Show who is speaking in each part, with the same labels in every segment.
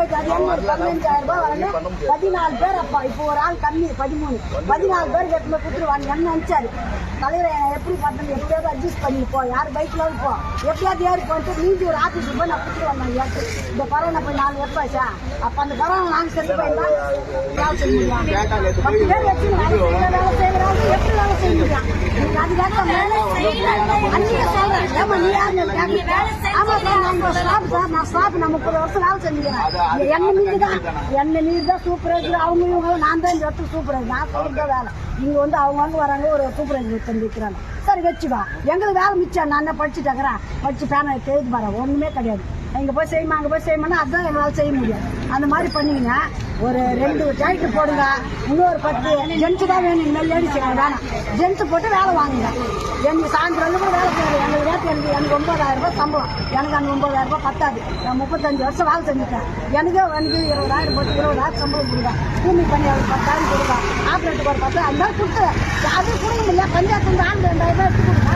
Speaker 1: போயிட்டு அது 15,000 ரூபாய் வரணும். 14 பேர் அப்பா இப்போ ஒரு ஆள் கம்மி 14 பேர் எட்டுமே கொடுத்துருவாங்க. என்ன நினைச்சாரு தலைவரை எப்படி பார்த்தது எப்படியாவது அட்ஜஸ்ட் பண்ணிப்போம். யார் பைக்ல இருப்போம் எப்படியாவது ஏறி போயிட்டு மீதி ஒரு ஆஃபீஸுக்கு போய் நான் கொடுத்துட்டு வந்தேன். ஏற்று இந்த கொரோனா போய் 4 வருஷம் அப்ப அந்த கொரோனா நாங்கள் செத்து போயிருந்தா வேலை செய்ய முடியும். 10 பேர் வச்சு வேலை செய்யறாங்க. எப்படி வேலை செய்ய முடியும்? நீங்க அதுக்காக அன்னைக்கு சொல்றேன். ஏமா நீ யாரு ஆமா சார் நான் ஸ்டாப் நான் 30 வருஷம் வேலை செஞ்சுக்கிறேன். என்ன மீது தான் சூப்பர்வைசர் அவங்க இவங்க நான் தான் இந்த இடத்துக்கு சூப்பர்வைசர். நான் சொல்லிட்டு வேலை இங்க வந்து அவங்க வராங்க ஒரு சூப்பர்வைசர் தந்துக்கிறாங்க. சரி வச்சுவா எங்களுக்கு வேலை மிச்சம். நான் என்ன படிச்சுட்டேங்கிறேன் படிச்சு பேனை தேய்த்து பாரு ஒண்ணுமே கிடையாது. இங்க போய் செய்யுமா அங்க போய் செய்யணும்னா அதுதான் எங்களால் செய்ய முடியும். அந்த மாதிரி பண்ணீங்கன்னா ஒரு 2 டிராக்டர் போடுங்க. இன்னொரு 10 ஜென்ஸ் தான் வேணும். இனிமேல் லேடிஸ் வேணாம். ஜென்ஸ் போட்டு வேலை வாங்குங்க. எனக்கு சாயந்தரம் கூட வேலை செய்யறது எங்களுக்கு ரேட்டு எனக்கு 9,000 ரூபாய் சம்பளம். எனக்கு அந்த 9,000 ரூபாய் பத்தாது. நான் 35 வருஷம் வேலை செஞ்சுட்டேன். எனக்கு 20,000 போட்டு 20,000 சம்பளம் கொடுங்க. பூமி பண்ணி அவருக்கு 10,000 கொடுங்க. ஆப்ரேட்டுக்கு ஒரு 10 அந்த மாதிரி கொடுத்து அது கொடுக்க முடியல. பஞ்சாயத்து ஆண்டு 2,000 ரூபாய் எடுத்து கொடுங்க.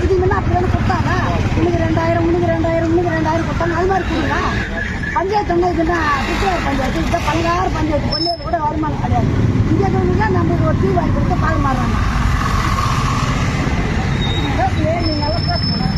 Speaker 1: இது முன்ன அப்படி வந்து கொடுத்தாங்க. இன்னைக்கு 2,000 கொடுத்தாங்க. அது மாதிரி கொடுங்க. பஞ்சாயத்து இதுன்னா பிப்ரவரி பஞ்சாயத்து இந்த 16 பஞ்சாயத்து கொள்ளையில கூட வருமானம் கிடையாது. இங்கே நம்மளுக்கு ஒரு தீ வாங்கி கொடுத்து பால் மாறுறாங்க. நீங்க எல்லாம் பேசணும்.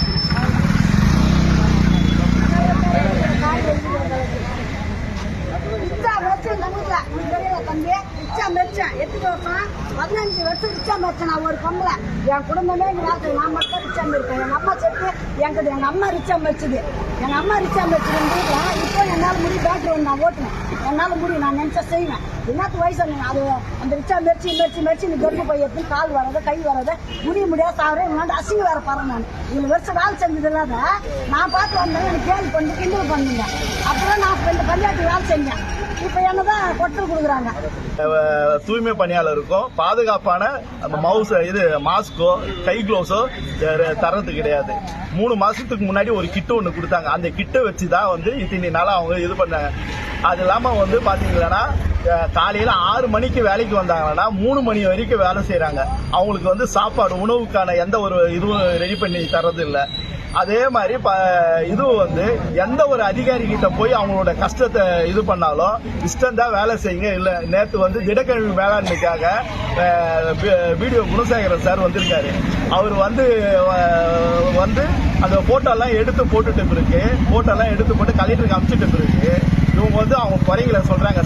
Speaker 1: தம்பி ரிச்சா மெச்சேன் 8 வருஷம் 15 வருஷம் ரிச்சா மெச்சேன். நான் ஒரு பொம்பளை என் குடும்பமே எங்க வேலை நான் மட்டும் ரிச்சா மெச்சேன். எங்க அம்மா செத்து எங்க அம்மா ரிச்சா மெச்சுது. எங்க அம்மா ரிச்சா மெச்சுது. இப்போ என்னால் முடியும் பேட்டரி நான் ஓட்டுனேன். என்னால் முடியும் நான் நினைச்சா செய்வேன். என்னத்து வயசு அது அந்த ரிச்சா மெச்சு இந்த கர்ப்ப பை எடுத்து கால் வராது கை வராது முடியாது சாவரேன். இவங்க அசிங்க வேற பாருங்க. நான் 7 வருஷம் வேலை செஞ்சது இல்லாத நான் பார்த்து வந்தேன். எனக்கு கேள்வி பண்ணி கிண்டல் பண்ணுங்க. அப்புறம் நான் இந்த பஞ்சாயத்து வேலை செஞ்சேன். இப்ப என்னதான் கொட்டல் கொடுக்குறாங்க.
Speaker 2: தூய்மை பணியாளருக்கும் பாதுகாப்பான மவுஸ் மாஸ்கோ கை கிளவுஸோ தரது கிடையாது. 3 மாசத்துக்கு முன்னாடி ஒரு கிட்டு ஒண்ணு கொடுத்தாங்க. அந்த கிட்டை வச்சுதான் வந்து இத்தனை நாளா அவங்க இது பண்ணாங்க. அது இல்லாம வந்து பாத்தீங்கன்னா காலையில 6 மணிக்கு வேலைக்கு வந்தாங்கன்னா 3 மணி வரைக்கும் வேலை செய்யறாங்க. அவங்களுக்கு வந்து சாப்பாடு உணவுக்கான எந்த ஒரு இதுவும் ரெடி பண்ணி தர்றது இல்லை. அதே மாதிரி இதுவும் வந்து எந்த ஒரு அதிகாரி கிட்ட போய் அவங்களோட கஷ்டத்தை இது பண்ணாலும் இஷ்டம் தான் வேலை செய்யுங்க. இல்ல நேற்று வந்து திடக்கழிவு மேலாண்மைக்காக வீடியோ குணசேகரன் சார் வந்திருக்காரு. அவர் வந்து அந்த போட்டோ எல்லாம் எடுத்து போட்டு கலெக்டருக்கு அனுப்பிச்சிட்டு பிறகு இவங்க வந்து அவங்க குறைகளை சொல்றாங்க.